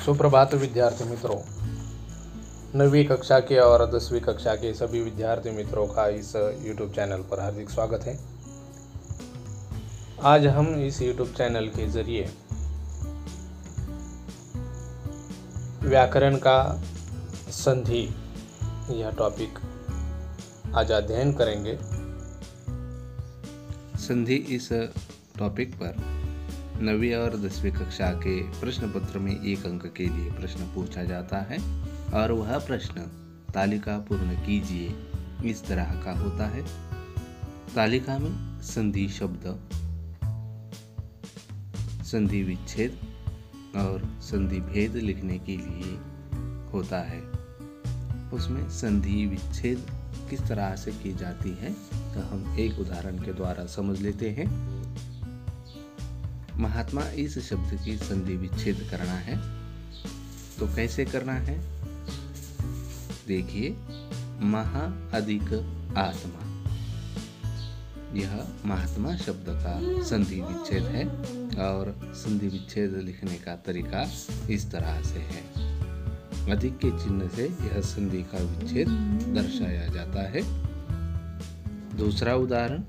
सुप्रभात विद्यार्थी मित्रों। 9वीं कक्षा के और 10वीं कक्षा के सभी विद्यार्थी मित्रों का इस YouTube चैनल पर हार्दिक स्वागत है। आज हम इस YouTube चैनल के जरिए व्याकरण का संधि यह टॉपिक आज अध्ययन करेंगे। संधि इस टॉपिक पर 9वीं और 10वीं कक्षा के प्रश्न पत्र में 1 अंक के लिए प्रश्न पूछा जाता है और वह प्रश्न तालिका पूर्ण कीजिए इस तरह का होता है। तालिका में संधि शब्द, संधि विच्छेद और संधि भेद लिखने के लिए होता है। उसमें संधि विच्छेद किस तरह से की जाती है तो हम एक उदाहरण के द्वारा समझ लेते हैं। महात्मा इस शब्द की संधि विच्छेद करना है तो कैसे करना है, देखिए। महा अधिक आत्मा, यह महात्मा शब्द का संधि विच्छेद है और संधि विच्छेद लिखने का तरीका इस तरह से है। अधिक के चिन्ह से यह संधि का विच्छेद दर्शाया जाता है। दूसरा उदाहरण,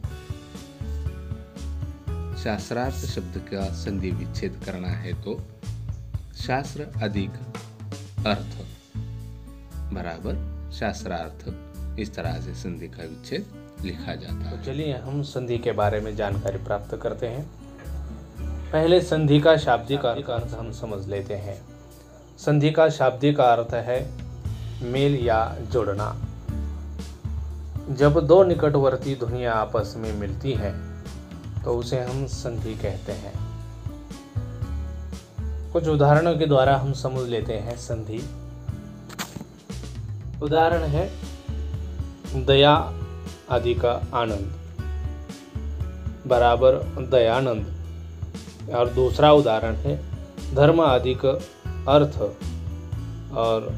शास्त्रार्थ शब्द का संधि विच्छेद करना है तो शास्त्र अधिक अर्थ बराबर शास्त्रार्थ, इस तरह से संधि का विच्छेद लिखा जाता है। तो चलिए हम संधि के बारे में जानकारी प्राप्त करते हैं। पहले संधि का शाब्दिक अर्थ हम समझ लेते हैं। संधि का शाब्दिक अर्थ है मेल या जोड़ना। जब दो निकटवर्ती ध्वनियां आपस में मिलती हैं तो उसे हम संधि कहते हैं। कुछ उदाहरणों के द्वारा हम समझ लेते हैं संधि। उदाहरण है दया अधिक आनंद बराबर दयानंद। और दूसरा उदाहरण है धर्म अधिक अर्थ और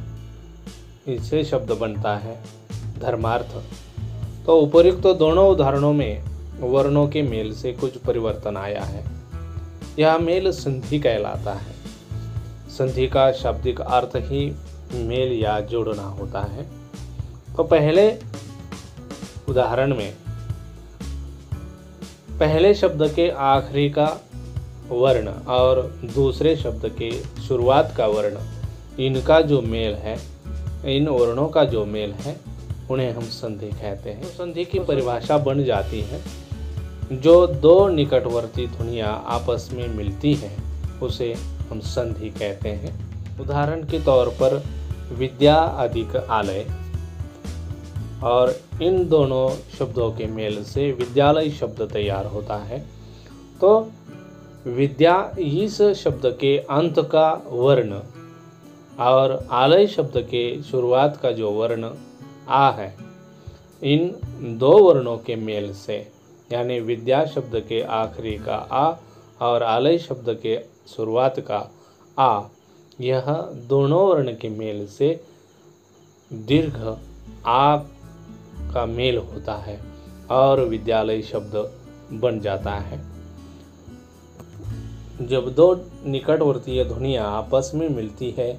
इससे शब्द बनता है धर्मार्थ। तो उपयुक्त दोनों उदाहरणों में वर्णों के मेल से कुछ परिवर्तन आया है। यह मेल संधि कहलाता है। संधि का शाब्दिक अर्थ ही मेल या जोड़ना होता है। तो पहले उदाहरण में पहले शब्द के आखिरी का वर्ण और दूसरे शब्द के शुरुआत का वर्ण, इनका जो मेल है, इन वर्णों का जो मेल है, उन्हें हम संधि कहते हैं। संधि की परिभाषा बन जाती है जो दो निकटवर्ती ध्वनियां आपस में मिलती हैं उसे हम संधि कहते हैं। उदाहरण के तौर पर विद्या अधिक आलय, और इन दोनों शब्दों के मेल से विद्यालय शब्द तैयार होता है। तो विद्या इस शब्द के अंत का वर्ण और आलय शब्द के शुरुआत का जो वर्ण आ है, इन दो वर्णों के मेल से, यानी विद्या शब्द के आखिरी का आ और आलय शब्द के शुरुआत का आ, यह दोनों वर्ण के मेल से दीर्घ आ का मेल होता है और विद्यालय शब्द बन जाता है। जब दो निकटवर्तीय ध्वनियां आपस में मिलती है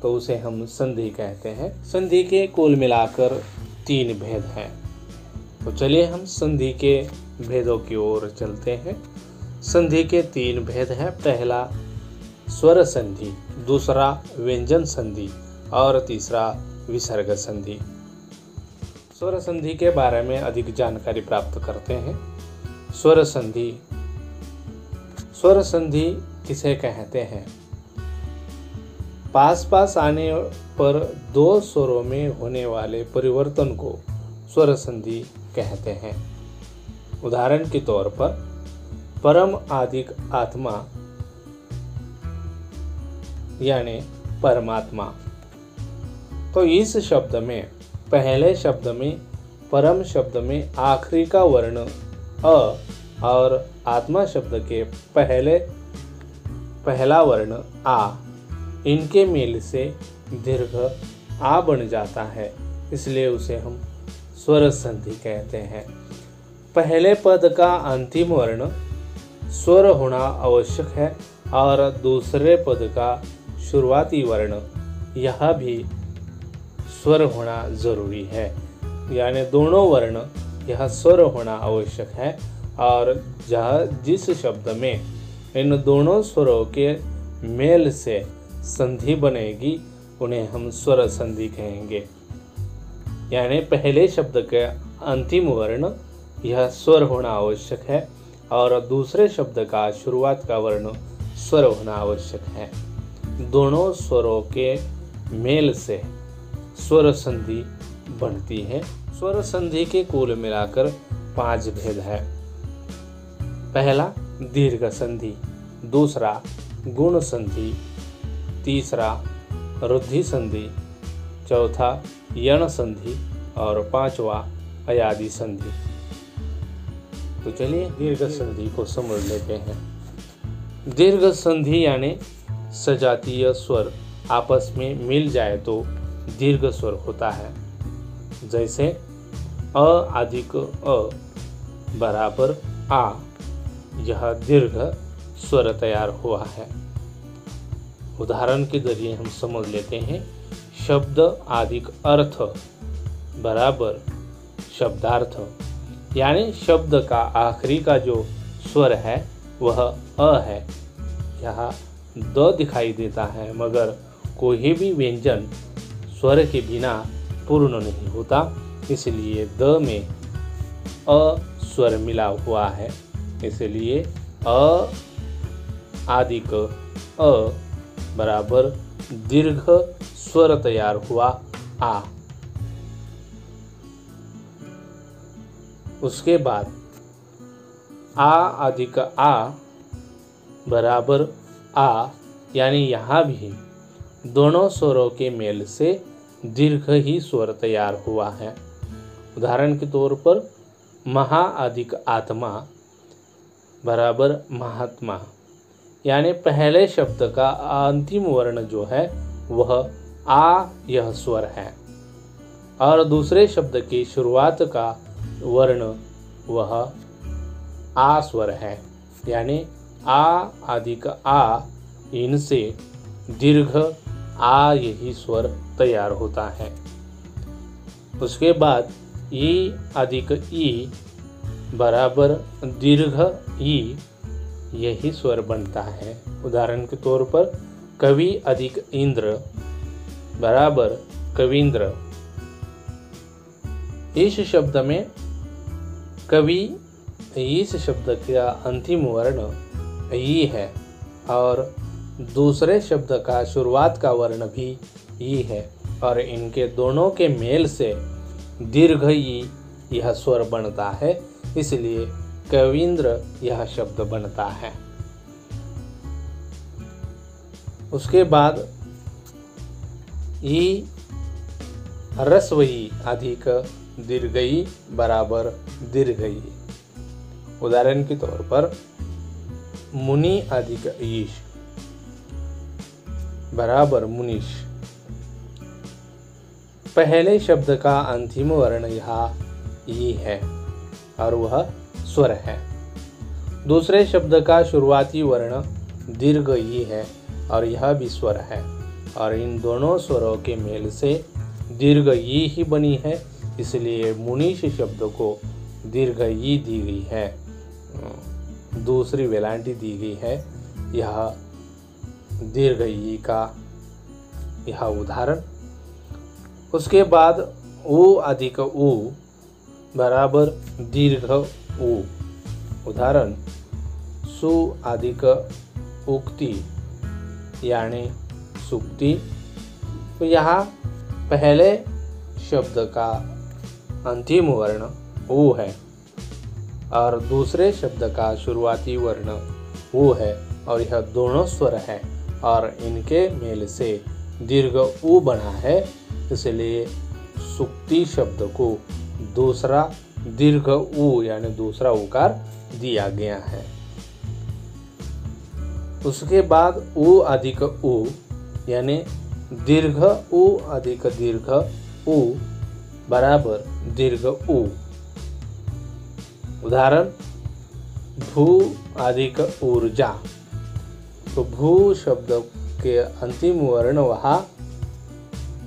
तो उसे हम संधि कहते हैं। संधि के कुल मिलाकर 3 भेद हैं। तो चलिए हम संधि के भेदों की ओर चलते हैं। संधि के 3 भेद हैं। पहला स्वर संधि, दूसरा व्यंजन संधि और तीसरा विसर्ग संधि। स्वर संधि के बारे में अधिक जानकारी प्राप्त करते हैं। स्वर संधि, स्वर संधि किसे कहते हैं? पास पास आने पर दो स्वरों में होने वाले परिवर्तन को स्वर संधि कहते हैं। उदाहरण के तौर पर परम अधिक आत्मा यानी परमात्मा। तो इस शब्द में पहले शब्द में परम शब्द में आखिरी का वर्ण अ और आत्मा शब्द के पहला वर्ण आ, इनके मेल से दीर्घ आ बन जाता है, इसलिए उसे हम स्वर संधि कहते हैं। पहले पद का अंतिम वर्ण स्वर होना आवश्यक है और दूसरे पद का शुरुआती वर्ण यह भी स्वर होना जरूरी है, यानी दोनों वर्ण यह स्वर होना आवश्यक है। और जिस शब्द में इन दोनों स्वरों के मेल से संधि बनेगी उन्हें हम स्वर संधि कहेंगे। यानी पहले शब्द के अंतिम वर्ण यह स्वर होना आवश्यक है और दूसरे शब्द का शुरुआत का वर्ण स्वर होना आवश्यक है। दोनों स्वरों के मेल से स्वर संधि बनती है। स्वर संधि के कुल मिलाकर 5 भेद है। पहला दीर्घ संधि, दूसरा गुण संधि, तीसरा रुद्धि संधि, चौथा यण संधि और 5वां अयादि संधि। तो चलिए दीर्घ संधि को समझ लेते हैं। दीर्घ संधि यानी सजातीय स्वर आपस में मिल जाए तो दीर्घ स्वर होता है। जैसे अ अधिक अ बराबर आ, यह दीर्घ स्वर तैयार हुआ है। उदाहरण के जरिए हम समझ लेते हैं। शब्द अधिक अर्थ बराबर शब्दार्थ, यानी शब्द का आखिरी का जो स्वर है वह अ है। यहाँ द दिखाई देता है, मगर कोई भी व्यंजन स्वर के बिना पूर्ण नहीं होता, इसलिए द में अ स्वर मिला हुआ है। इसलिए अ आदिक अ बराबर दीर्घ स्वर तैयार हुआ आ। उसके बाद आ अधिक आ बराबर आ, यानी यहाँ भी दोनों स्वरों के मेल से दीर्घ ही स्वर तैयार हुआ है। उदाहरण के तौर पर महा अधिक आत्मा बराबर महात्मा, यानी पहले शब्द का अंतिम वर्ण जो है वह आ यह स्वर है और दूसरे शब्द की शुरुआत का वर्ण वह आ स्वर है। यानी आ अधिक आ, इनसे दीर्घ आ यही स्वर तैयार होता है। उसके बाद ई अधिक ई बराबर दीर्घ ई यही स्वर बनता है। उदाहरण के तौर पर कवि अधिक इंद्र बराबर कविंद्र। इस शब्द में कवि इस शब्द का अंतिम वर्ण ई है और दूसरे शब्द का शुरुआत का वर्ण भी ई है और इनके दोनों के मेल से दीर्घ ई यह स्वर बनता है, इसलिए कविंद्र यह शब्द बनता है। उसके बाद ई ह्रस्वई अधिक दीर्घई बराबर दीर्घई। उदाहरण के तौर पर मुनि अधिक ईश बराबर मुनीश। पहले शब्द का अंतिम वर्ण यहाँ ई है और वह स्वर है। दूसरे शब्द का शुरुआती वर्ण दीर्घ ई है और यह भी स्वर है और इन दोनों स्वरों के मेल से दीर्घ ई ही बनी है, इसलिए मुनीश शब्द को दीर्घ ई दी गई है, दूसरी वेलांटी दी गई है। यह दीर्घ ई का यह उदाहरण। उसके बाद ऊ अधिक ऊ बराबर दीर्घ ऊ। उदाहरण सु अधिक उक्ति यानी सुक्ति। तो यहाँ पहले शब्द का अंतिम वर्ण ऊ है और दूसरे शब्द का शुरुआती वर्ण ऊ है और यह दोनों स्वर है और इनके मेल से दीर्घ ऊ बना है, इसलिए सुक्ति शब्द को दूसरा दीर्घ ऊ यानी दूसरा उकार दिया गया है। उसके बाद ऊ अधिक ऊ यानी दीर्घ ऊ अधिक दीर्घ ऊ बराबर दीर्घ ऊ। उदाहरण भू अधिक ऊर्जा। तो भू शब्द उसके अंतिम वर्ण वहाँ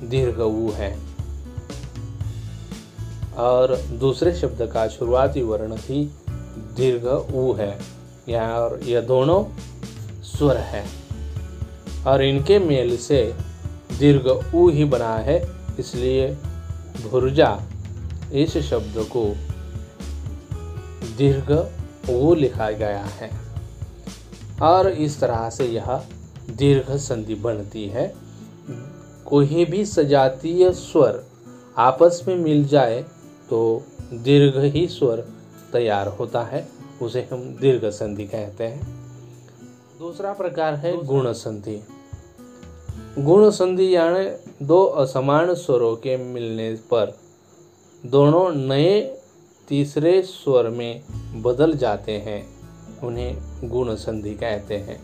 दीर्घ ऊ है और दूसरे शब्द का शुरुआती वर्ण ही दीर्घ ऊ है। यहाँ और यह दोनों स्वर है और इनके मेल से दीर्घ ऊ ही बना है, इसलिए भुर्जा इस शब्द को दीर्घ ऊ लिखा गया है और इस तरह से यह दीर्घ संधि बनती है। कोई भी सजातीय स्वर आपस में मिल जाए तो दीर्घ ही स्वर तैयार होता है, उसे हम दीर्घ संधि कहते हैं। दूसरा प्रकार है गुण संधि। गुण संधि यानी दो असमान स्वरों के मिलने पर दोनों नए तीसरे स्वर में बदल जाते हैं, उन्हें गुण संधि कहते हैं।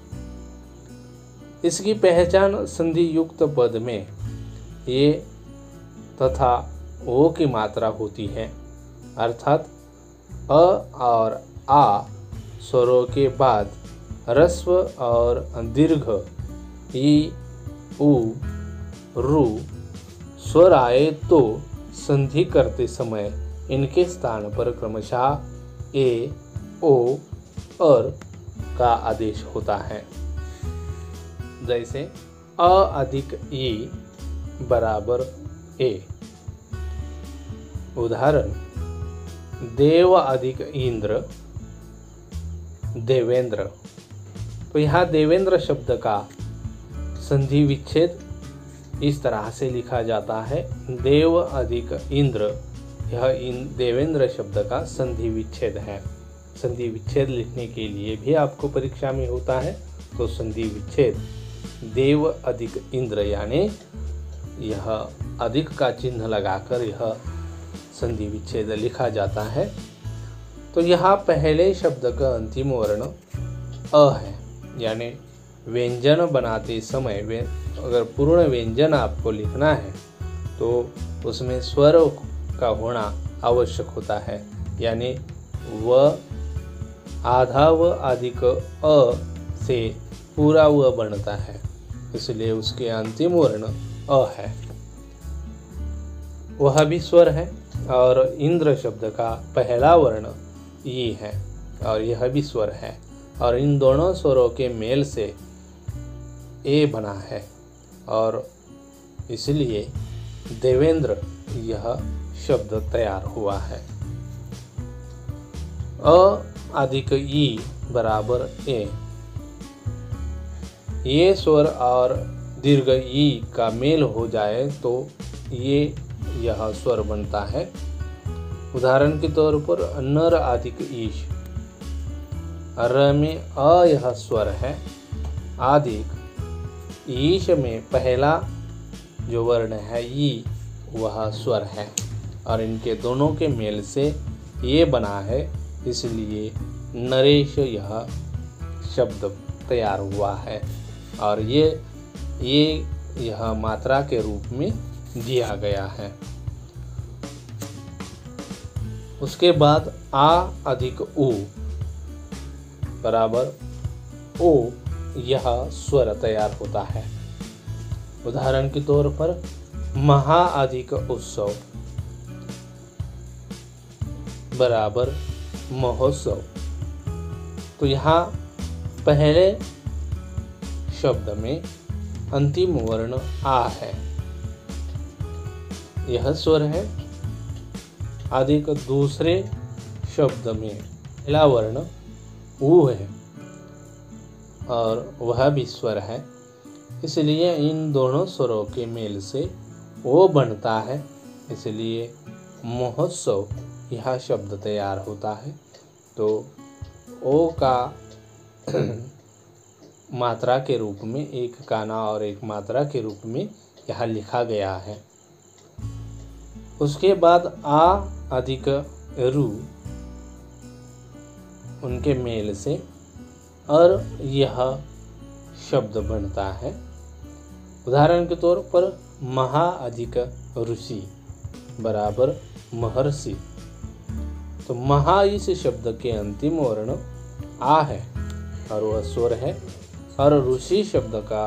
इसकी पहचान संधि युक्त पद में ये तथा ओ की मात्रा होती है, अर्थात अ और आ स्वरों के बाद ह्रस्व और दीर्घ ई उ रु स्वर आए तो संधि करते समय इनके स्थान पर क्रमशः ए ओ और का आदेश होता है। जैसे अ अधिक ई बराबर ए। उदाहरण देव अधिक इंद्र देवेंद्र। तो यहाँ देवेंद्र शब्द का संधि विच्छेद इस तरह से लिखा जाता है, देव अधिक इंद्र। यह देवेंद्र शब्द का संधि विच्छेद है। संधि विच्छेद लिखने के लिए भी आपको परीक्षा में होता है, तो संधि विच्छेद देव अधिक इंद्र यानी यह अधिक का चिन्ह लगाकर यह संधि विच्छेद लिखा जाता है। तो यहाँ पहले शब्द का अंतिम वर्ण अ है, यानी व्यंजन बनाते समय अगर पूर्ण व्यंजन आपको लिखना है तो उसमें स्वर का होना आवश्यक होता है, यानी व आधा व अधिक अ से पूरा व बनता है, इसलिए उसके अंतिम वर्ण अ है। वह भी स्वर है और इंद्र शब्द का पहला वर्ण ई है और यह भी स्वर है और इन दोनों स्वरों के मेल से ए बना है और इसलिए देवेंद्र यह शब्द तैयार हुआ है। अ अधिक ई बराबर ए। ये स्वर और दीर्घ ई का मेल हो जाए तो यह स्वर बनता है। उदाहरण के तौर पर नर अधिक ईश। र में अ यह स्वर है, अधिक ईश में पहला जो वर्ण है ई वह स्वर है और इनके दोनों के मेल से ये बना है, इसलिए नरेश यह शब्द तैयार हुआ है और यह मात्रा के रूप में दिया गया है। उसके बाद आ अधिक उ बराबर ओ यह स्वर तैयार होता है। उदाहरण के तौर पर महा अधिक उत्सव बराबर महोत्सव। तो यहाँ पहले शब्द में अंतिम वर्ण आ है, यह स्वर है। अधिक दूसरे शब्द में पहला वर्ण ऊ है और वह भी स्वर है, इसलिए इन दोनों स्वरों के मेल से ओ बनता है, इसलिए महोत्सव यह शब्द तैयार होता है। तो ओ का मात्रा के रूप में एक काना और एक मात्रा के रूप में यहाँ लिखा गया है। उसके बाद आ अधिक रु उनके मेल से और यह शब्द बनता है। उदाहरण के तौर पर महा अधिक ऋषि बराबर महर्षि। तो महा इस शब्द के अंतिम वर्ण आ है और वह स्वर है और ऋषि शब्द का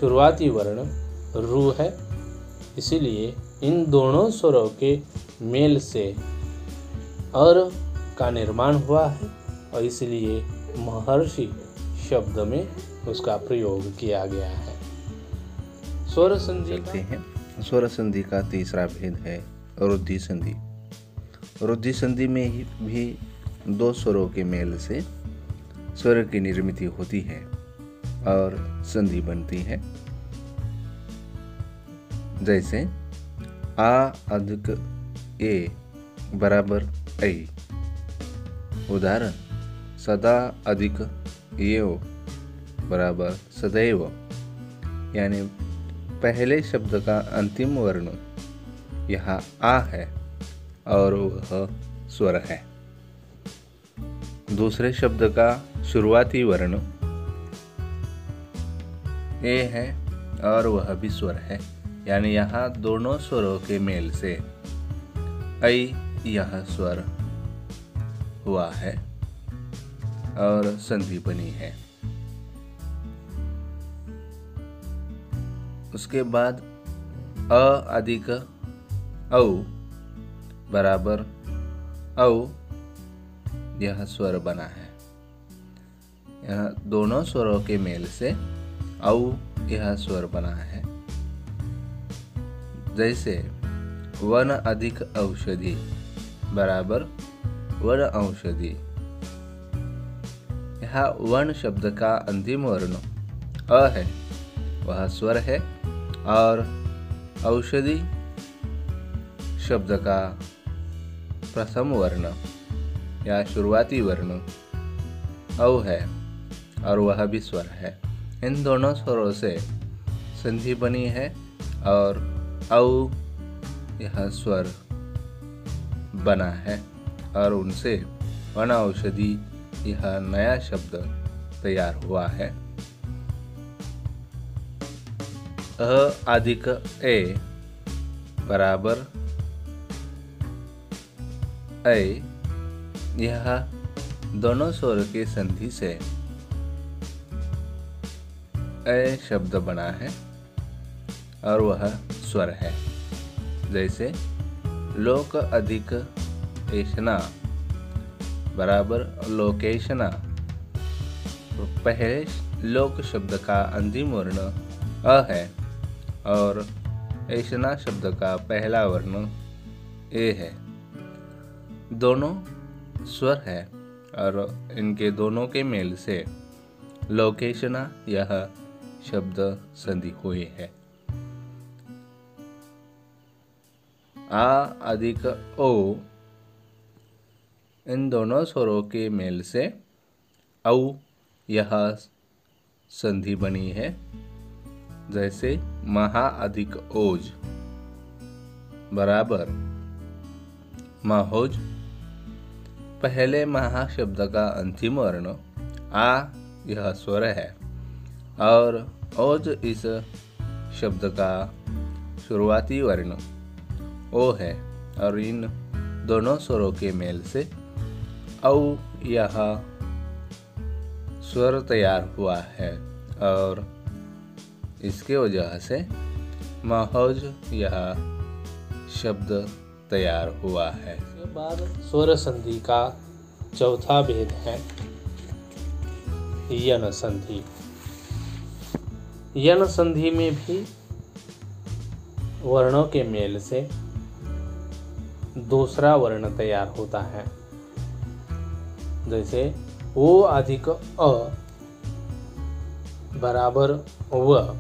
शुरुआती वर्ण रू है। इसीलिए इन दोनों स्वरों के मेल से अर का निर्माण हुआ है और इसलिए महर्षि शब्द में उसका प्रयोग किया गया है। स्वर संधि चलते हैं। स्वर संधि का तीसरा भेद है रुद्धि संधि। रुद्धि संधि में ही भी दो स्वरों के मेल से स्वर की निर्मिति होती है और संधि बनती है। जैसे आ अधिक ए बराबर ऐ। उदाहरण सदा अधिक एव बराबर सदैव। यानी पहले शब्द का अंतिम वर्ण यहाँ आ है और वह स्वर है। दूसरे शब्द का शुरुआती वर्ण ए है और वह भी स्वर है। यानी यहाँ दोनों स्वरों के मेल से ऐ यह स्वर हुआ है और संधि बनी है। उसके बाद अ अधिक औ बराबर औ यह स्वर बना है। यह दोनों स्वरों के मेल से औ यह स्वर बना है। जैसे वन अधिक औषधि बराबर वन औषधि। यहाँ वन शब्द का अंतिम वर्ण अ है, वह स्वर है और औषधि शब्द का प्रथम वर्ण या शुरुआती वर्ण औ है और वह भी स्वर है। इन दोनों स्वरों से संधि बनी है और औ यह स्वर बना है और उनसे वन औषधि यह नया शब्द तैयार हुआ है। अ अधिक ए बराबर ऐ। यह दोनों स्वर की संधि से ऐ शब्द बना है और वह स्वर है। जैसे लोक अधिक ऐशना बराबर लोकेशना। तो पहले लोक शब्द का अंतिम वर्ण अ है और ऐशना शब्द का पहला वर्ण ए है। दोनों स्वर है और इनके दोनों के मेल से लोकेशना यह शब्द संधि हुई है। आ अधिक ओ इन दोनों स्वरों के मेल से औ यह संधि बनी है। जैसे महा अधिक ओज बराबर महोज। पहले महा शब्द का अंतिम वर्ण आ यह स्वर है और ओज इस शब्द का शुरुआती वर्ण ओ है और इन दोनों स्वरों के मेल से औ यह स्वर तैयार हुआ है और इसके वजह से महोज यह शब्द तैयार हुआ है। इसके बाद स्वर संधि का चौथा भेद है यन संधि। यन संधि में भी वर्णों के मेल से दूसरा वर्ण तैयार होता है। जैसे ओ अधिक अ बराबर व।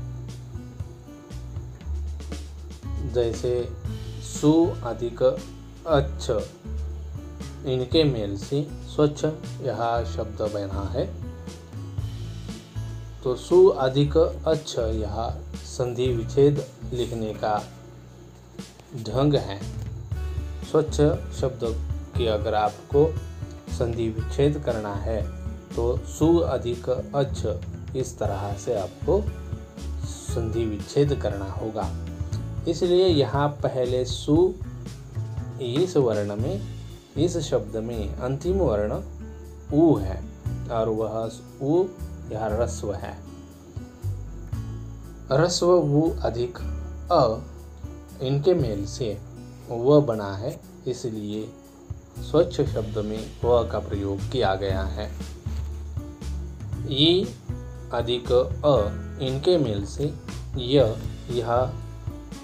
जैसे सु अधिक अच्छ इनके मेल से स्वच्छ यह शब्द बना है। तो सु अधिक अच्छ यह संधि विच्छेद लिखने का ढंग है। स्वच्छ शब्द की अगर आपको संधि विच्छेद करना है तो सु अधिक अच्छ इस तरह से आपको संधि विच्छेद करना होगा। इसलिए यहाँ पहले सु इस वर्ण में, इस शब्द में अंतिम वर्ण उ है और वह उ यह ह्रस्व है। ह्रस्व वु अधिक अ, इनके मेल से व बना है, इसलिए स्वच्छ शब्द में व का प्रयोग किया गया है। ई अधिक अ, इनके मेल से यह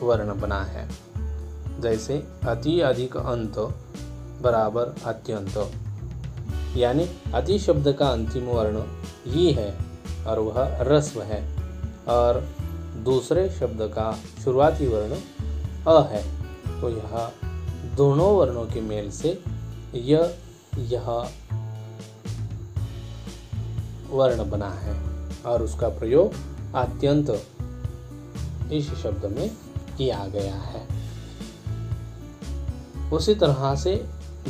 वर्ण बना है। जैसे अति अधिक अंत बराबर अत्यंत, यानी अति शब्द का अंतिम वर्ण ई है और वह ह्रस्व है, और दूसरे शब्द का शुरुआती वर्ण अ है। तो यह दोनों वर्णों के मेल से यह वर्ण बना है और उसका प्रयोग अत्यंत इस शब्द में किया गया है। उसी तरह से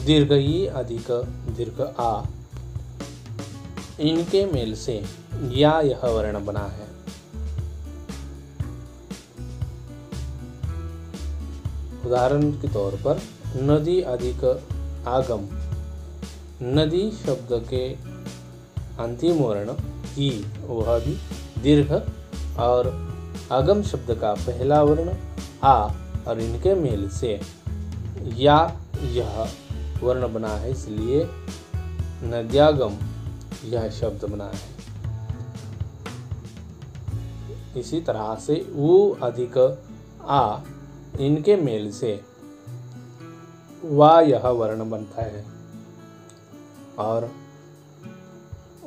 दीर्घ ई अधिक दीर्घ आ, इनके मेल से यह वर्ण बना है। उदाहरण के तौर पर नदी अधिक आगम, नदी शब्द के अंतिम वर्ण ई वह भी दीर्घ और आगम शब्द का पहला वर्ण आ, और इनके मेल से यह वर्ण बना है, इसलिए नद्यागम यह शब्द बना है। इसी तरह से उ अधिक आ, इनके मेल से वा यह वर्ण बनता है, और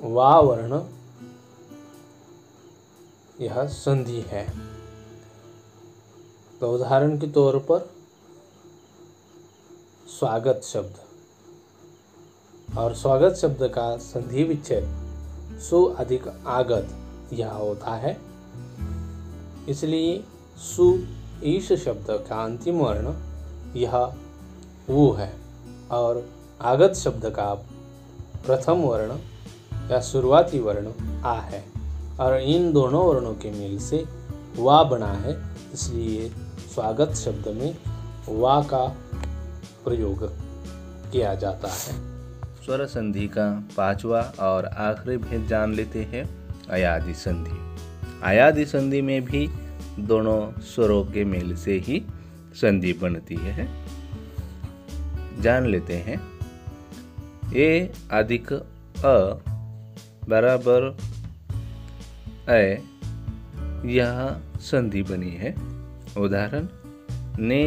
वा वर्ण यह संधि है। तो उदाहरण के तौर पर स्वागत शब्द, और स्वागत शब्द का संधि विच्छेद सु अधिक आगत यह होता है, इसलिए सु ईश शब्द का अंतिम वर्ण यह वो है, और आगत शब्द का प्रथम वर्ण या शुरुआती वर्ण आ है, और इन दोनों वर्णों के मेल से वा बना है, इसलिए स्वागत शब्द में वा का प्रयोग किया जाता है। स्वर संधि का पांचवा और आखिरी भेद जान लेते हैं, अयादि संधि। अयादि संधि में भी दोनों स्वरों के मेल से ही संधि बनती है। जान लेते हैं। ए अधिक अ बराबर ए, यह संधि बनी है। उदाहरण ने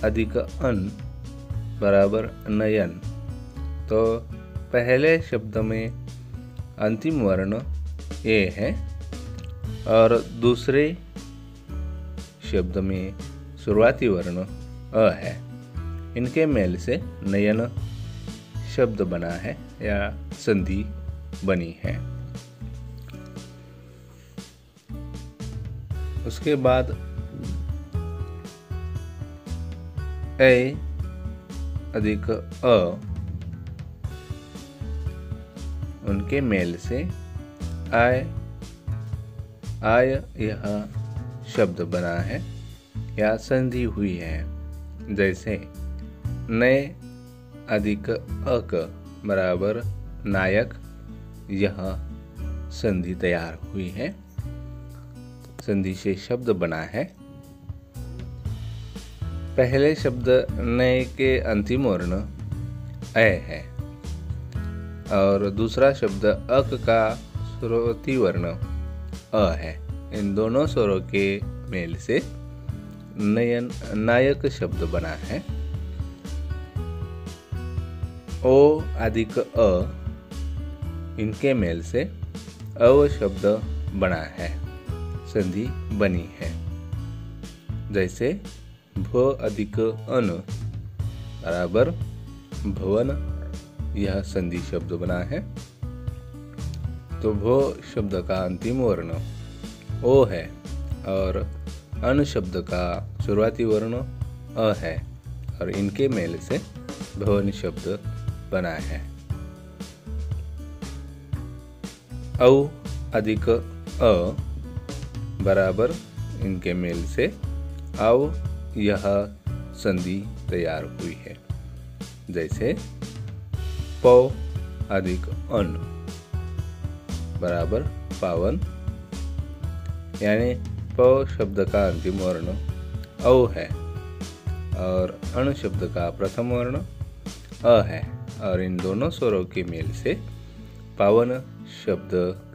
अधिक अन बराबर नयन। तो पहले शब्द में अंतिम वर्ण ए है और दूसरे शब्द में शुरुआती वर्ण अ है। इनके मेल से नयन शब्द बना है या संधि बनी है। उसके बाद ए अधिक अ, उनके मेल से आय यह शब्द बना है या संधि हुई है। जैसे नए अधिक अक बराबर नायक, यह संधि तैयार हुई है, संधि से शब्द बना है। पहले शब्द नए के अंतिम वर्ण ए है और दूसरा शब्द अक का शुरुआती वर्ण अ है। इन दोनों स्वरों के मेल से नयन नायक शब्द बना है। ओ अधिक अ, इनके मेल से अव शब्द बना है, संधि बनी है। जैसे भ अधिक अन बराबर भवन, यह संधि शब्द बना है। तो भ शब्द का अंतिम वर्ण ओ है और अन शब्द का शुरुआती वर्ण अ है और इनके मेल से भवन शब्द बना है। औ अधिक अ बराबर, इनके मेल से औ यह संधि तैयार हुई है। जैसे पौ अधिक अन बराबर पावन, यानी प शब्द का अंतिम वर्ण औ है और अण शब्द का प्रथम वर्ण अ है और इन दोनों स्वरों के मेल से पावन शब्द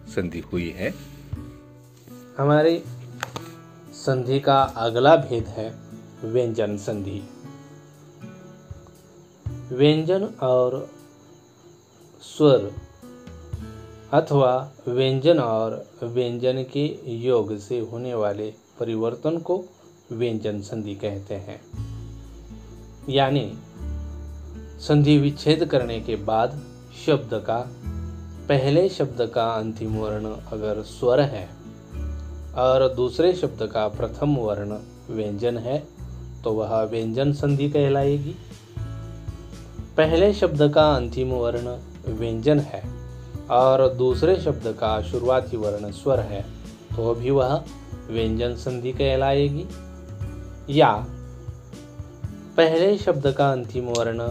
संधि हुई है। हमारी संधि का अगला भेद है व्यंजन संधि। व्यंजन और स्वर अथवा व्यंजन और व्यंजन के योग से होने वाले परिवर्तन को व्यंजन संधि कहते हैं। यानी संधि विच्छेद करने के बाद शब्द का पहले शब्द का अंतिम वर्ण अगर स्वर है और दूसरे शब्द का प्रथम वर्ण व्यंजन है तो वह व्यंजन संधि कहलाएगी। पहले शब्द का अंतिम वर्ण व्यंजन है और दूसरे शब्द का शुरुआती वर्ण स्वर है तो भी वह व्यंजन संधि कहलाएगी। या पहले शब्द का अंतिम वर्ण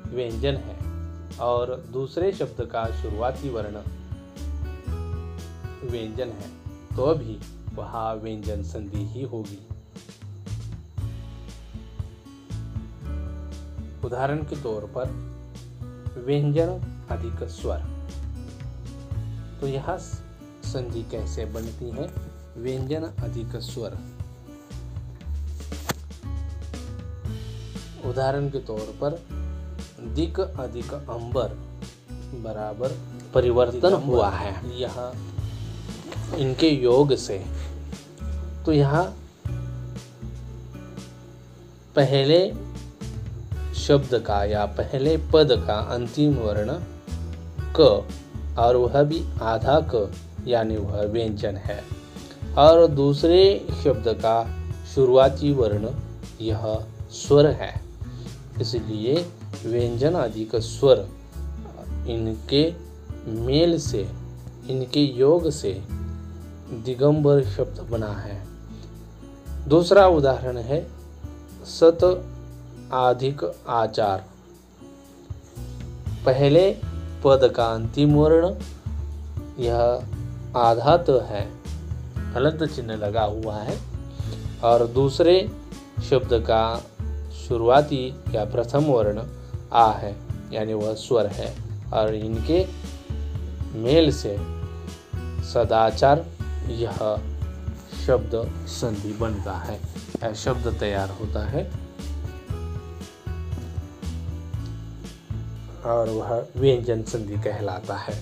व्यंजन है और दूसरे शब्द का शुरुआती वर्ण व्यंजन है तो भी वह व्यंजन संधि ही होगी। उदाहरण के तौर पर व्यंजन अधिक स्वर, तो यह संधि कैसे बनती है? व्यंजन अधिक स्वर। उदाहरण के तौर पर दिक अधिक अंबर बराबर परिवर्तन हुआ है यहाँ इनके योग से। तो यहाँ पहले शब्द का या पहले पद का अंतिम वर्ण क और वह भी आधा क यानी वह व्यंजन है और दूसरे शब्द का शुरुआती वर्ण यह स्वर है। इसलिए व्यंजन अधिक स्वर इनके मेल से, इनके योग से दिगंबर शब्द बना है। दूसरा उदाहरण है सत अधिक आचार। पहले पद का अंतिम वर्ण यह आधा त है, हलंत चिन्ह लगा हुआ है और दूसरे शब्द का शुरुआती या प्रथम वर्ण आ है यानी वह स्वर है और इनके मेल से सदाचार यह शब्द संधि बनता है, यह शब्द तैयार होता है और वह व्यंजन संधि कहलाता है।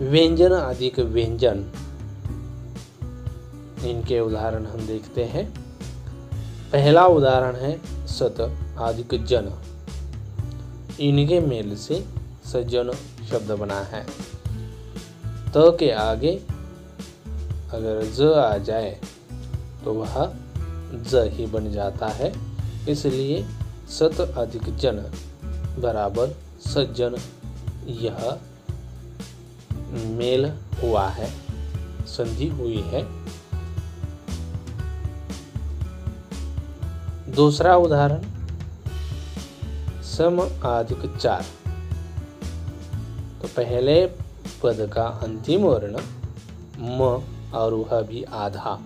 व्यंजन अधिक व्यंजन, इनके उदाहरण हम देखते हैं। पहला उदाहरण है सत अधिक जन, इनके मेल से सज्जन शब्द बना है। त के आगे अगर ज आ जाए तो वह ज ही बन जाता है। इसलिए सत अधिक जन बराबर सज्जन यह मेल हुआ है, संधि हुई है। दूसरा उदाहरण सम अधिक चार, तो पहले पद का अंतिम वर्ण म और वह भी आधा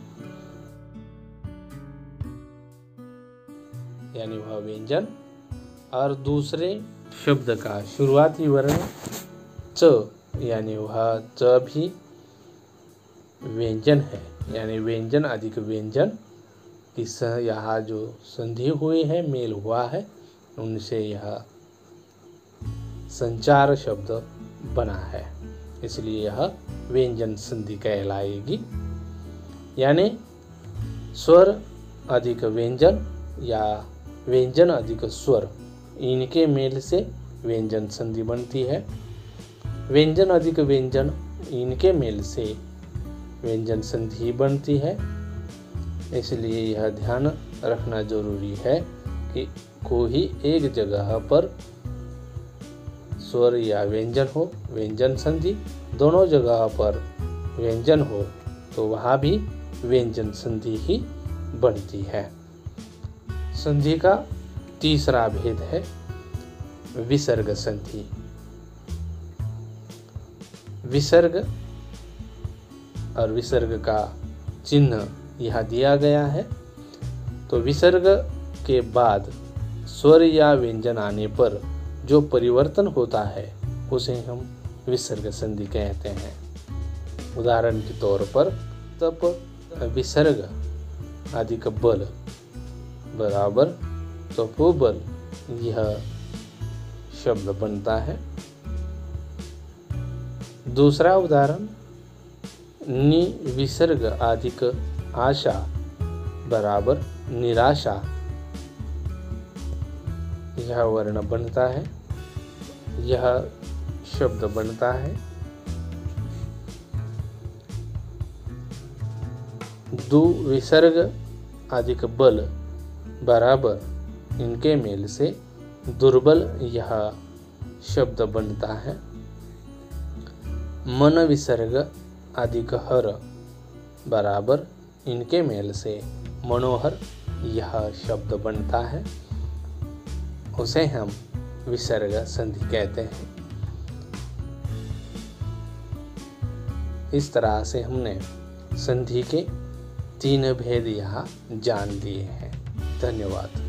यानी वह व्यंजन और दूसरे शब्द का शुरुआती वर्ण च यानी वह च भी व्यंजन है यानी व्यंजन अधिक व्यंजन। इस यहाँ जो संधि हुई है, मेल हुआ है, उनसे यह संचार शब्द बना है, इसलिए यह व्यंजन संधि कहलाएगी। यानी स्वर अधिक व्यंजन या व्यंजन अधिक स्वर, इनके मेल से व्यंजन संधि बनती है। व्यंजन अधिक व्यंजन, इनके मेल से व्यंजन संधि बनती है। इसलिए यह ध्यान रखना जरूरी है कि कोई एक जगह पर स्वर या व्यंजन हो, व्यंजन संधि, दोनों जगह पर व्यंजन हो तो वहाँ भी व्यंजन संधि ही बनती है। संधि का तीसरा भेद है विसर्ग संधि। विसर्ग और विसर्ग का चिन्ह यहाँ दिया गया है। तो विसर्ग के बाद स्वर या व्यंजन आने पर जो परिवर्तन होता है उसे हम विसर्ग संधि कहते हैं। उदाहरण के तौर पर तप विसर्ग अधिक बल बराबर तपोबल, यह शब्द बनता है। दूसरा उदाहरण नि विसर्ग अधिक आशा बराबर निराशा, यह वर्ण बनता है, यह शब्द बनता है। दु विसर्ग अधिक बल बराबर इनके मेल से दुर्बल, यह शब्द बनता है। मन विसर्ग अधिक हर बराबर इनके मेल से मनोहर, यह शब्द बनता है। उसे हम विसर्ग संधि कहते हैं। इस तरह से हमने संधि के 3 भेद यहाँ जान लिए हैं। धन्यवाद।